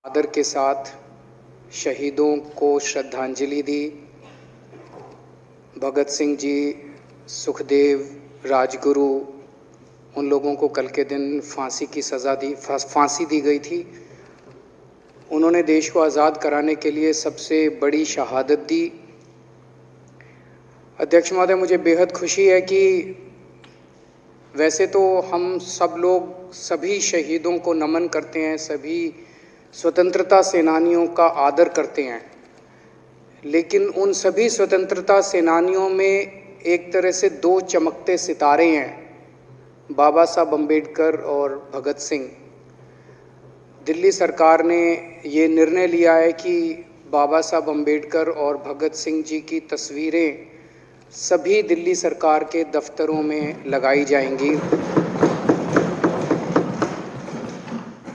आदर के साथ शहीदों को श्रद्धांजलि दी। भगत सिंह जी, सुखदेव, राजगुरु, उन लोगों को कल के दिन फांसी दी गई थी। उन्होंने देश को आज़ाद कराने के लिए सबसे बड़ी शहादत दी। अध्यक्ष महोदय, मुझे बेहद खुशी है कि वैसे तो हम सब लोग सभी शहीदों को नमन करते हैं, सभी स्वतंत्रता सेनानियों का आदर करते हैं, लेकिन उन सभी स्वतंत्रता सेनानियों में एक तरह से दो चमकते सितारे हैं, बाबा साहब अम्बेडकर और भगत सिंह। दिल्ली सरकार ने ये निर्णय लिया है कि बाबा साहब अम्बेडकर और भगत सिंह जी की तस्वीरें सभी दिल्ली सरकार के दफ्तरों में लगाई जाएंगी।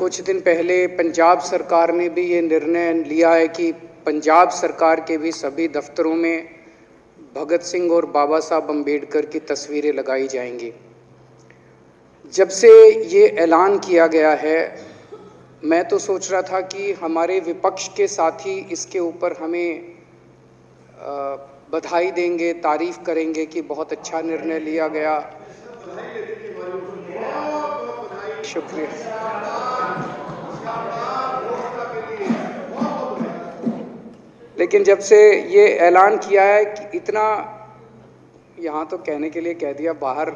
कुछ दिन पहले पंजाब सरकार ने भी ये निर्णय लिया है कि पंजाब सरकार के भी सभी दफ्तरों में भगत सिंह और बाबा साहब अम्बेडकर की तस्वीरें लगाई जाएंगी। जब से ये ऐलान किया गया है, मैं तो सोच रहा था कि हमारे विपक्ष के साथी इसके ऊपर हमें बधाई देंगे, तारीफ करेंगे कि बहुत अच्छा निर्णय लिया गया। शुक्रिया। लेकिन जब से ये ऐलान किया है कि इतना, यहाँ तो कहने के लिए कह दिया, बाहर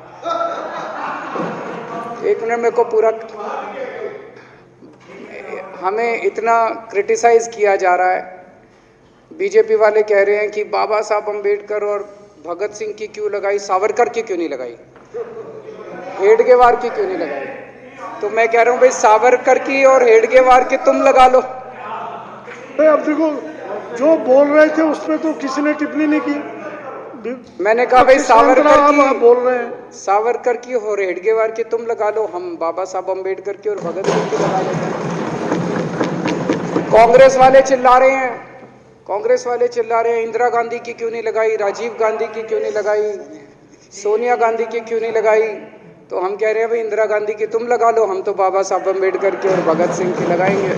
एक मिनट मेरे को पूरा, हमें इतना क्रिटिसाइज किया जा रहा है। बीजेपी वाले कह रहे हैं कि बाबा साहब अम्बेडकर और भगत सिंह की क्यों लगाई, सावरकर की क्यों नहीं लगाई, हेडगेवार की क्यों नहीं लगाई। तो मैं कह रहा हूँ भाई, सावरकर की और हेडगेवार की तुम लगा लो। अब देखो, जो बोल रहे थे उसमें तो किसी ने टिप्पणी नहीं की। मैंने कहा भाई सावरकर की बोल रहे हैं, सावरकर की और हेडगेवार की तुम लगा लो, हम बाबा साहब अम्बेडकर की और भगत सिंह की लगा लेते हैं। कांग्रेस वाले चिल्ला रहे हैं, इंदिरा गांधी की क्यों नहीं लगाई, राजीव गांधी की क्यों नहीं लगाई, सोनिया गांधी की क्यों नहीं लगाई। तो हम कह रहे हैं भाई, इंदिरा गांधी की तुम लगा लो, हम तो बाबा साहब अम्बेडकर की और भगत सिंह की लगाएंगे।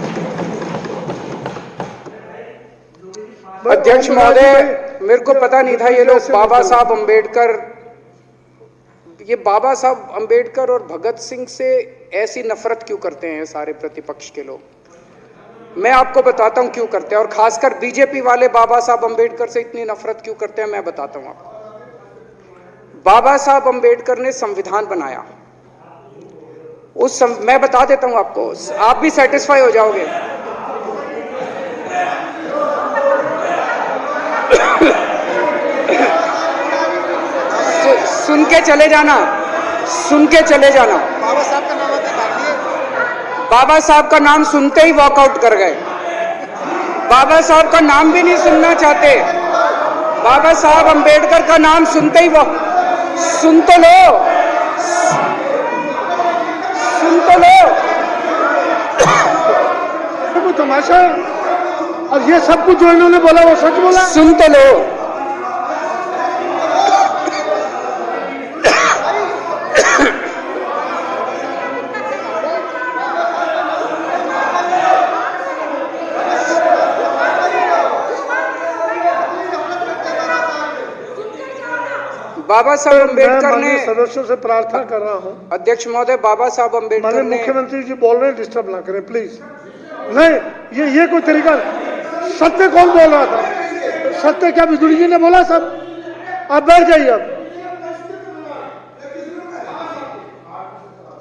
अध्यक्ष महोदय, मेरे को पता नहीं था ये लोग बाबा साहब अम्बेडकर और भगत सिंह से ऐसी नफरत क्यों करते हैं सारे प्रतिपक्ष के लोग। मैं आपको बताता हूं क्यों करते हैं, और खासकर बीजेपी वाले बाबा साहब अम्बेडकर से इतनी नफरत क्यों करते हैं, मैं बताता हूं आपको। बाबा साहब अम्बेडकर ने संविधान बनाया, मैं बता देता हूं आपको, आप भी सेटिस्फाई हो जाओगे। सुन के चले जाना। बाबा साहब का नाम सुनते ही वॉकआउट कर गए। बाबा साहब का नाम भी नहीं सुनना चाहते। बाबा साहब अम्बेडकर का नाम सुनते ही सुन तो लो। वो तमाशा, और ये सब कुछ जो इन्होंने बोला वो सच बोला। सुन तो लो। बाबा साहब अम्बेडकर ने, सदस्यों से प्रार्थना कर रहा हूं, अध्यक्ष महोदय, बाबा साहब अम्बेडकर ने, मुख्यमंत्री जी बोल रहे हैं, डिस्टर्ब ना करें प्लीज। नहीं, ये कोई तरीका। सत्य कौन बोल रहा था? सत्य क्या बिजुली जी ने बोला? सब आप बैठ जाइए। अब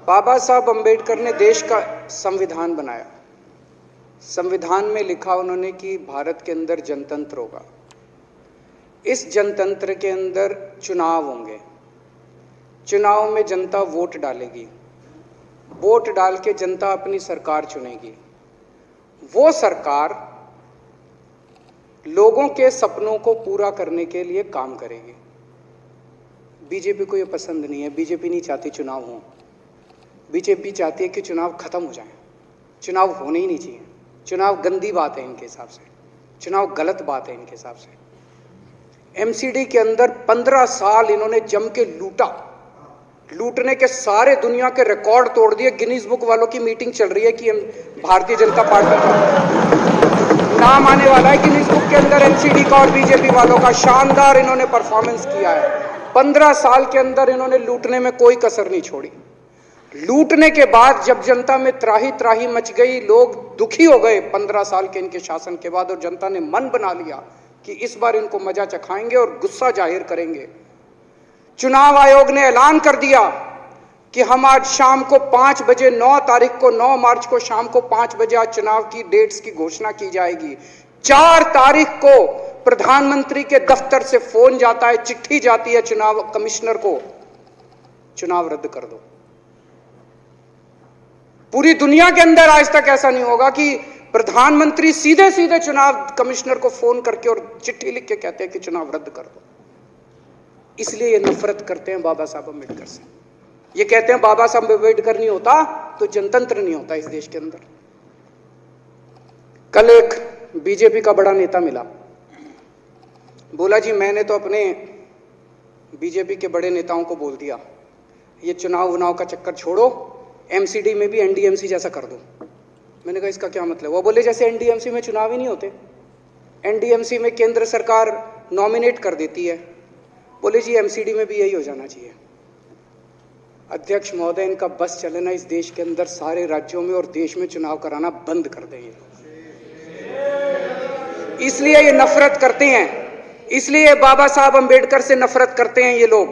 बाबा साहब अम्बेडकर ने देश का संविधान बनाया। संविधान में लिखा उन्होंने कि भारत के अंदर जनतंत्र होगा। इस जनतंत्र के अंदर चुनाव होंगे। चुनाव में जनता वोट डालेगी। वोट डाल के जनता अपनी सरकार चुनेगी। वो सरकार लोगों के सपनों को पूरा करने के लिए काम करेगी। बीजेपी को ये पसंद नहीं है। बीजेपी नहीं चाहती चुनाव हो। बीजेपी चाहती है कि चुनाव खत्म हो जाए। चुनाव होने ही नहीं चाहिए। चुनाव गंदी बात है इनके हिसाब से। चुनाव गलत बात है इनके हिसाब से। एमसीडी के अंदर 15 साल इन्होंने जम के लूटा। लूटने के सारे दुनिया के रिकॉर्ड तोड़ दिए। गिनीज बुक वालों की मीटिंग चल रही है कि हम भारतीय जनता पार्टी का नाम आने वाला है गिनीज बुक के अंदर एनसीडी का और बीजेपी वालों का। शानदार इन्होंने परफॉर्मेंस किया है। 15 साल के अंदर इन्होंने लूटने में कोई कसर नहीं छोड़ी। लूटने के बाद जब जनता में त्राही त्राही मच गई, लोग दुखी हो गए 15 साल के इनके शासन के बाद, और जनता ने मन बना लिया कि इस बार इनको मजा चखाएंगे और गुस्सा जाहिर करेंगे। चुनाव आयोग ने ऐलान कर दिया कि हम आज शाम को 5 बजे 9 तारीख को 9 मार्च को शाम को 5 बजे आज चुनाव की डेट्स की घोषणा की जाएगी। 4 तारीख को प्रधानमंत्री के दफ्तर से फोन जाता है, चिट्ठी जाती है चुनाव कमिश्नर को, चुनाव रद्द कर दो। पूरी दुनिया के अंदर आज तक ऐसा नहीं होगा कि प्रधानमंत्री सीधे सीधे चुनाव कमिश्नर को फोन करके और चिट्ठी लिख के कहते हैं कि चुनाव रद्द कर दो। इसलिए ये नफरत करते हैं बाबा साहब अम्बेडकर से। ये कहते हैं बाबा साहब अम्बेडकर नहीं होता तो जनतंत्र नहीं होता इस देश के अंदर। कल एक बीजेपी का बड़ा नेता मिला, बोला जी मैंने तो अपने बीजेपी के बड़े नेताओं को बोल दिया ये चुनाव का चक्कर छोड़ो, एमसीडी में भी एनडीएमसी जैसा कर दो। मैंने कहा इसका क्या मतलब? वो बोले जैसे एनडीएमसी में चुनाव ही नहीं होते, एनडीएमसी में केंद्र सरकार नॉमिनेट कर देती है, बोले जी एमसीडी में भी यही हो जाना चाहिए। अध्यक्ष महोदय, इनका बस चलना इस देश के अंदर सारे राज्यों में और देश में चुनाव कराना बंद कर दें। इसलिए ये नफरत करते हैं, इसलिए बाबा साहब अम्बेडकर से नफरत करते हैं ये लोग।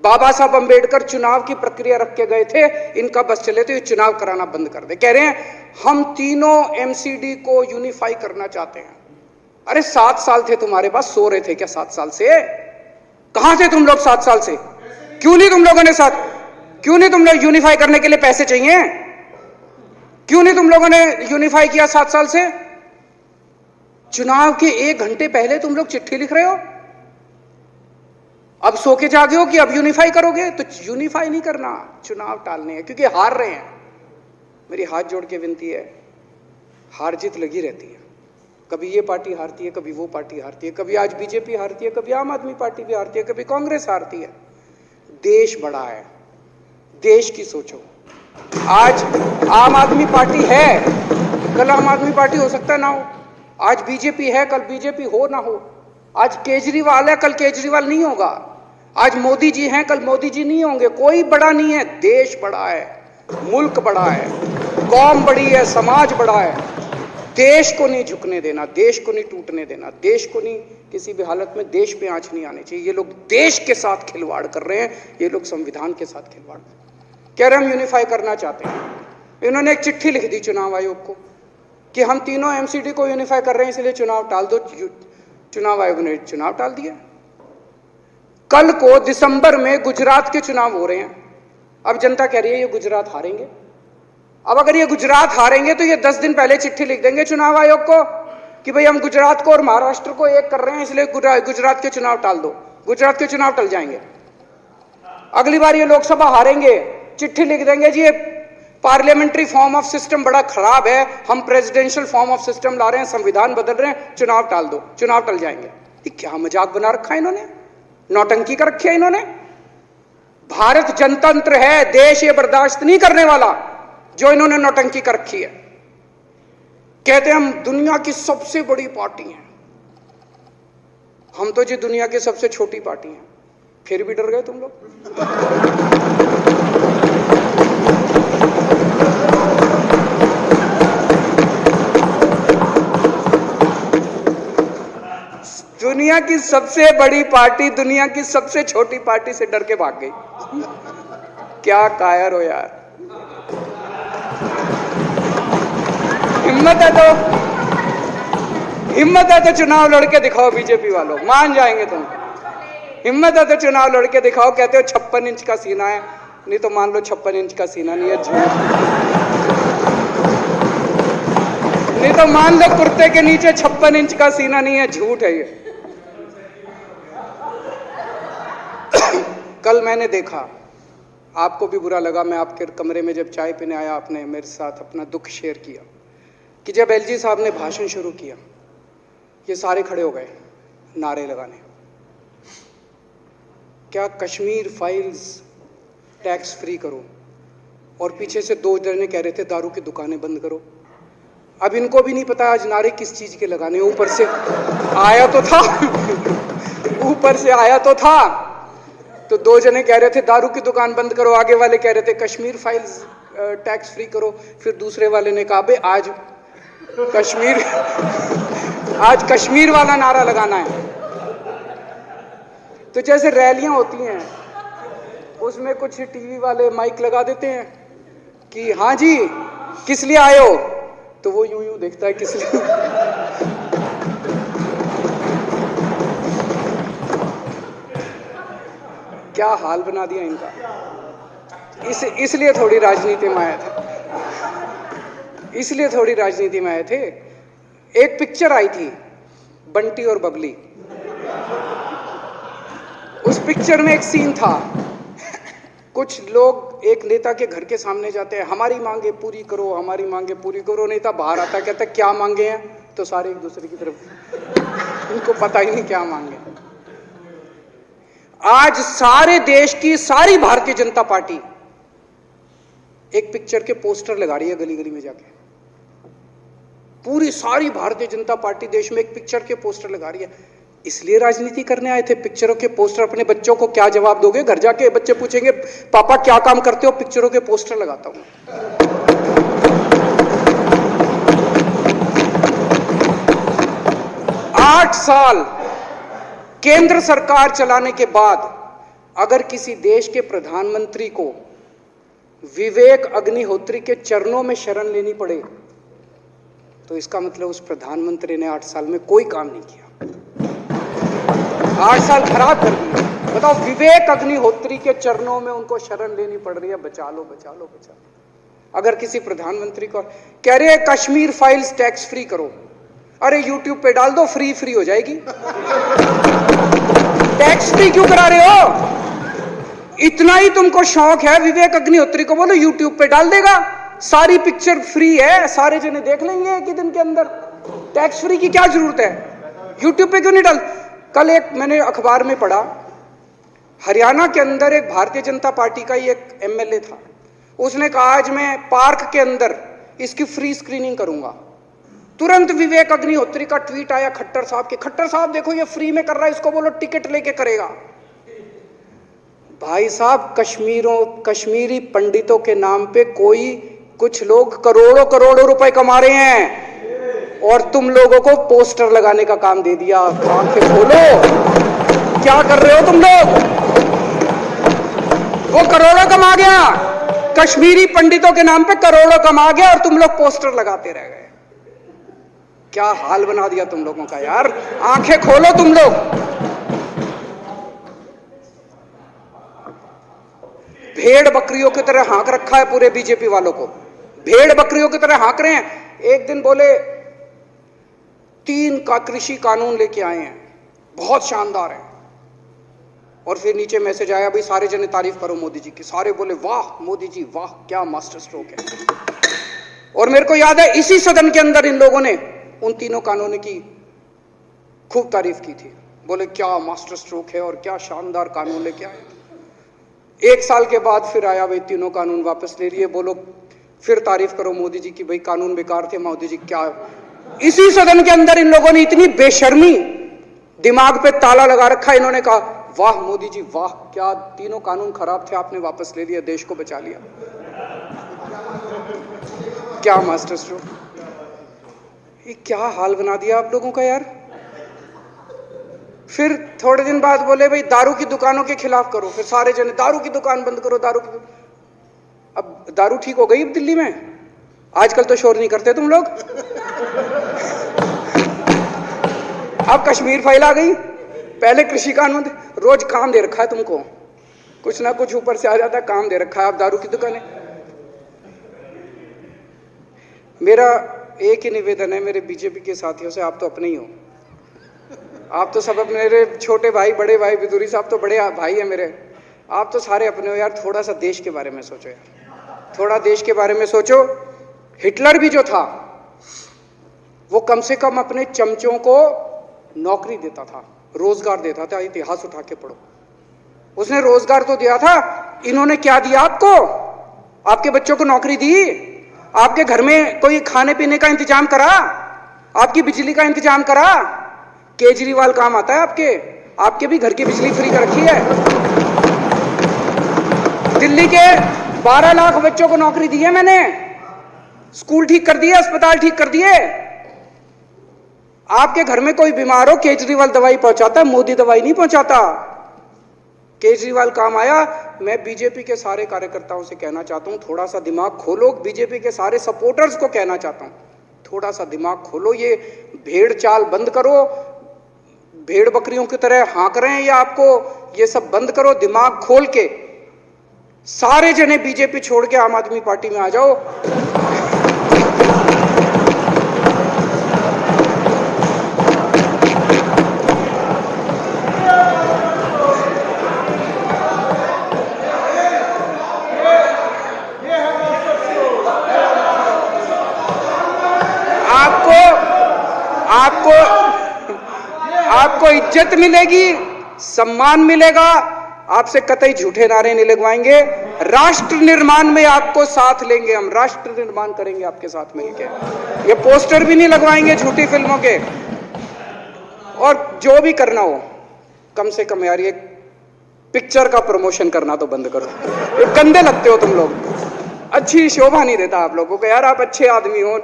बाबा साहब अम्बेडकर चुनाव की प्रक्रिया रख के गए थे, इनका बस चले तो ये चुनाव कराना बंद कर दे। कह रहे हैं हम तीनों एमसीडी को यूनिफाई करना चाहते हैं। अरे 7 साल थे तुम्हारे पास, सो रहे थे क्या 7 साल से? कहां थे तुम लोग 7 साल से? क्यों नहीं तुम लोगों ने क्यों नहीं तुम लोग यूनिफाई करने के लिए पैसे चाहिए? क्यों नहीं तुम लोगों ने यूनिफाई किया 7 साल से? चुनाव के 1 घंटे पहले तुम लोग चिट्ठी लिख रहे हो, अब सो के जागे हो कि अब यूनिफाई करोगे। तो यूनिफाई नहीं करना, चुनाव टालने हैं, क्योंकि हार रहे हैं। मेरी हाथ जोड़ के विनती है, हार जीत लगी रहती है, कभी ये पार्टी हारती है, कभी वो पार्टी हारती है, कभी आज बीजेपी हारती है, कभी आम आदमी पार्टी भी हारती है, कभी कांग्रेस हारती है। देश बड़ा है, देश की सोचो। आज आम आदमी पार्टी है, कल आम आदमी पार्टी हो सकता है ना हो। आज बीजेपी है, कल बीजेपी हो ना हो। आज केजरीवाल है, कल केजरीवाल नहीं होगा। आज मोदी जी हैं, कल मोदी जी नहीं होंगे। कोई बड़ा नहीं है, देश बड़ा है, मुल्क बड़ा है, कौम बड़ी है, समाज बड़ा है। देश को नहीं झुकने देना, देश को नहीं टूटने देना, देश को नहीं किसी भी हालत में देश पे आंच नहीं आनी चाहिए। ये लोग देश के साथ खिलवाड़ कर रहे हैं, ये लोग संविधान के साथ खिलवाड़ कर रहे हैं। कह रहे हम यूनिफाई करना चाहते हैं। इन्होंने एक चिट्ठी लिख दी चुनाव आयोग को कि हम तीनों एमसीडी को यूनिफाई कर रहे हैं, इसलिए चुनाव टाल दो। चुनाव आयोग ने चुनाव टाल दिया। कल को दिसंबर में गुजरात के चुनाव हो रहे हैं। अब जनता कह रही है ये गुजरात हारेंगे। अब अगर ये गुजरात हारेंगे तो ये 10 दिन पहले चिट्ठी लिख देंगे चुनाव आयोग को कि भाई हम गुजरात को और महाराष्ट्र को एक कर रहे हैं, इसलिए गुजरात के चुनाव टाल दो। गुजरात के चुनाव टल जाएंगे। अगली बार ये लोकसभा हारेंगे, चिट्ठी लिख देंगे जी ये पार्लियामेंट्री फॉर्म ऑफ सिस्टम बड़ा खराब है, हम प्रेसिडेंशियल फॉर्म ऑफ सिस्टम ला रहे हैं, संविधान बदल रहे हैं, चुनाव टाल दो। चुनाव टल जाएंगे। ये क्या मजाक बना रखा है इन्होंने, नौटंकी कर रखी है इन्होंने। भारत जनतंत्र है, देश ये बर्दाश्त नहीं करने वाला जो इन्होंने नौटंकी कर रखी है। कहते हैं हम दुनिया की सबसे बड़ी पार्टी हैं, हम तो जी दुनिया की सबसे छोटी पार्टी हैं। फिर भी डर गए तुम लोग। दुनिया की सबसे बड़ी पार्टी दुनिया की सबसे छोटी पार्टी से डर के भाग गई। क्या कायर हो यार। हिम्मत है तो चुनाव लड़के दिखाओ बीजेपी वालों, मान जाएंगे तुम। हिम्मत है तो चुनाव लड़के दिखाओ। कहते हो 56 इंच का सीना है, नहीं तो मान लो 56 इंच का सीना नहीं है, झूठ। नहीं तो मान लो कुर्ते के नीचे 56 इंच का सीना नहीं है, झूठ है ये। कल मैंने देखा, आपको भी बुरा लगा, मैं आपके कमरे में जब चाय पीने आया, आपने मेरे साथ अपना दुख शेयर किया कि जब एलजी साहब ने भाषण शुरू किया, ये सारे खड़े हो गए नारे लगाने। क्या कश्मीर फाइल्स टैक्स फ्री करो, और पीछे से 2 जने कह रहे थे दारू की दुकानें बंद करो। अब इनको भी नहीं पता आज नारे किस चीज के लगाने, ऊपर से आया तो था ऊपर से आया तो था। तो दो जने कह रहे थे दारू की दुकान बंद करो, आगे वाले कह रहे थे कश्मीर फाइल्स टैक्स फ्री करो, फिर दूसरे वाले ने कहा बे आज कश्मीर वाला नारा लगाना है। तो जैसे रैलियां होती हैं उसमें कुछ टीवी वाले माइक लगा देते हैं कि हाँ जी किस लिए आए हो, तो वो यूं यूं देखता है किस लिए। क्या हाल बना दिया इनका। इसलिए थोड़ी राजनीति में आया था, इसलिए थोड़ी राजनीति में आए थे। एक पिक्चर आई थी बंटी और बबली, उस पिक्चर में एक सीन था, कुछ लोग एक नेता के घर के सामने जाते हैं, हमारी मांगे पूरी करो, हमारी मांगे पूरी करो। नेता बाहर आता है, कहता है क्या मांगे हैं, तो सारे एक दूसरे की तरफ, इनको पता ही नहीं क्या मांगे। आज सारे देश की सारी भारतीय जनता पार्टी एक पिक्चर के पोस्टर लगा रही है गली गली में जाके। पूरी सारी भारतीय जनता पार्टी देश में एक पिक्चर के पोस्टर लगा रही है। इसलिए राजनीति करने आए थे, पिक्चरों के पोस्टर। अपने बच्चों को क्या जवाब दोगे? घर जाके बच्चे पूछेंगे पापा क्या काम करते हो? पिक्चरों के पोस्टर लगाता हूं। 8 साल केंद्र सरकार चलाने के बाद अगर किसी देश के प्रधानमंत्री को विवेक अग्निहोत्री के चरणों में शरण लेनी पड़े तो इसका मतलब उस प्रधानमंत्री ने 8 साल में कोई काम नहीं किया, 8 साल खराब कर दिए। बताओ, विवेक अग्निहोत्री के चरणों में उनको शरण लेनी पड़ रही है, बचा लो बचा लो बचा लो। अगर किसी प्रधानमंत्री को कह रहे हैं कश्मीर फाइल्स टैक्स फ्री करो, अरे यूट्यूब पे डाल दो, फ्री हो जाएगी। टैक्स फ्री क्यों करा रहे हो? इतना ही तुमको शौक है, विवेक अग्निहोत्री को बोलो यूट्यूब पे डाल देगा, सारी पिक्चर फ्री है, सारे जने देख लेंगे एक ही दिन के अंदर। टैक्स फ्री की क्या जरूरत है? यूट्यूब पे क्यों नहीं डाल? कल एक मैंने अखबार में पढ़ा, हरियाणा के अंदर एक भारतीय जनता पार्टी का ही एक एमएलए था, उसने कहा आज मैं पार्क के अंदर इसकी फ्री स्क्रीनिंग करूंगा। तुरंत विवेक अग्निहोत्री का ट्वीट आया खट्टर साहब के, खट्टर साहब देखो ये फ्री में कर रहा है, इसको बोलो टिकट लेके करेगा। भाई साहब, कश्मीरी पंडितों के नाम पे कुछ लोग करोड़ों करोड़ों रुपए कमा रहे हैं और तुम लोगों को पोस्टर लगाने का काम दे दिया। आंखें खोलो, क्या कर रहे हो तुम लोग? वो करोड़ों कमा गया, कश्मीरी पंडितों के नाम पे करोड़ों कमा गया और तुम लोग पोस्टर लगाते रह गए। क्या हाल बना दिया तुम लोगों का यार। आंखें खोलो तुम लोग। भेड़ बकरियों की तरह हाँक रखा है पूरे बीजेपी वालों को, भेड़ बकरियों की तरह हाँक रहे हैं। एक दिन बोले 3 का कृषि कानून लेके आए हैं, बहुत शानदार है, और फिर नीचे मैसेज आया भाई सारे जने तारीफ करो मोदी जी की। सारे बोले वाह मोदी जी वाह, क्या मास्टर स्ट्रोक है। और मेरे को याद है इसी सदन के अंदर इन लोगों ने उन 3 कानूनों की खूब तारीफ की थी, बोले क्या मास्टर स्ट्रोक है और क्या शानदार कानून लेके आए। 1 साल के बाद फिर आया भाई 3 कानून वापस ले लिए, बोलो फिर तारीफ करो मोदी जी की, भाई कानून बेकार थे मोदी जी। क्या इसी सदन के अंदर इन लोगों ने इतनी बेशर्मी, दिमाग पे ताला लगा रखा, इन्होंने कहा वाह मोदी जी वाह, क्या 3 कानून खराब थे आपने वापस ले लिया, देश को बचा लिया। क्या मास्टर स्ट्रोक, ये क्या हाल बना दिया आप लोगों का यार। फिर थोड़े दिन बाद बोले भाई दारू की दुकानों के खिलाफ करो, फिर सारे जने दारू की दुकान बंद करो, दारू की। अब दारू ठीक हो गई दिल्ली में, आजकल तो शोर नहीं करते तुम लोग। अब कश्मीर फाइल आ गई, पहले कृषि कानून, रोज काम दे रखा है तुमको, कुछ ना कुछ ऊपर से आ जाता है, काम दे रखा है। अब दारू की दुकान है। मेरा एक ही निवेदन है मेरे बीजेपी के साथियों से, आप तो अपने ही हो, आप तो सब अपने, मेरे छोटे भाई बड़े भाई बिदुरी साहब तो बड़े भाई है मेरे, आप तो सारे अपने हो यार। थोड़ा सा देश के बारे में सोचो यार, थोड़ा देश के बारे में सोचो। हिटलर भी जो था वो कम से कम अपने चमचों को नौकरी देता था, रोजगार देता था। इतिहास उठा के पढ़ो, उसने रोजगार तो दिया था। इन्होंने क्या दिया आपको? आपके बच्चों को नौकरी दी? आपके घर में कोई खाने पीने का इंतजाम करा? आपकी बिजली का इंतजाम करा? केजरीवाल काम आता है आपके भी घर की बिजली फ्री कर रखी है। दिल्ली के 12 लाख बच्चों को नौकरी दी है मैंने, स्कूल ठीक कर दिए, अस्पताल ठीक कर दिए। आपके घर में कोई बीमार हो, केजरीवाल दवाई पहुंचाता है, मोदी दवाई नहीं पहुंचाता। केजरीवाल काम आया। मैं बीजेपी के सारे कार्यकर्ताओं से कहना चाहता हूं, थोड़ा सा दिमाग खोलो। बीजेपी के सारे सपोर्टर्स को कहना चाहता हूं, थोड़ा सा दिमाग खोलो। ये भेड़ चाल बंद करो, भेड़ बकरियों की तरह हाँक रहे हैं ये आपको, ये सब बंद करो। दिमाग खोल के सारे जने बीजेपी छोड़ के आम आदमी पार्टी में आ जाओ। आपको इज्जत मिलेगी, सम्मान मिलेगा। आपसे कतई झूठे नारे नहीं लगवाएंगे। राष्ट्र निर्माण में आपको साथ लेंगे हम, राष्ट्र निर्माण करेंगे आपके साथ मिलकर। ये पोस्टर भी नहीं लगवाएंगे झूठी फिल्मों के। और जो भी करना हो, कम से कम यार ये पिक्चर का प्रमोशन करना तो बंद करो। ये गंदे लगते हो तुम लोग, अच्छी शोभा नहीं देता आप लोगों को। यार आप अच्छे आदमी हो,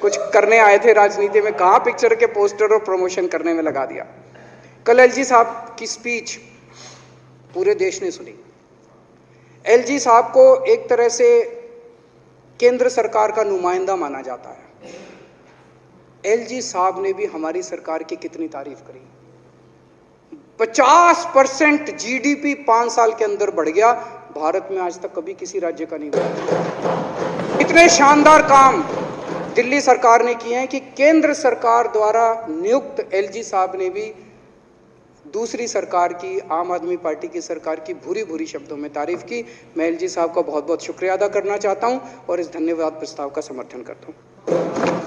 कुछ करने आए थे राजनीति में, कहां पिक्चर के पोस्टर और प्रमोशन करने में लगा दिया। कल एलजी साहब की स्पीच पूरे देश ने सुनी। एलजी साहब को एक तरह से केंद्र सरकार का नुमाइंदा माना जाता है। एलजी साहब ने भी हमारी सरकार की कितनी तारीफ करी। 50% जीडीपी 5 साल के अंदर बढ़ गया। भारत में आज तक कभी किसी राज्य का नहीं बढ़ा। इतने शानदार काम दिल्ली सरकार ने किए हैं कि केंद्र सरकार द्वारा नियुक्त एलजी साहब ने भी दूसरी सरकार की, आम आदमी पार्टी की सरकार की भूरी भूरी शब्दों में तारीफ की। मैं एलजी साहब का बहुत बहुत शुक्रिया अदा करना चाहता हूं और इस धन्यवाद प्रस्ताव का समर्थन करता हूं।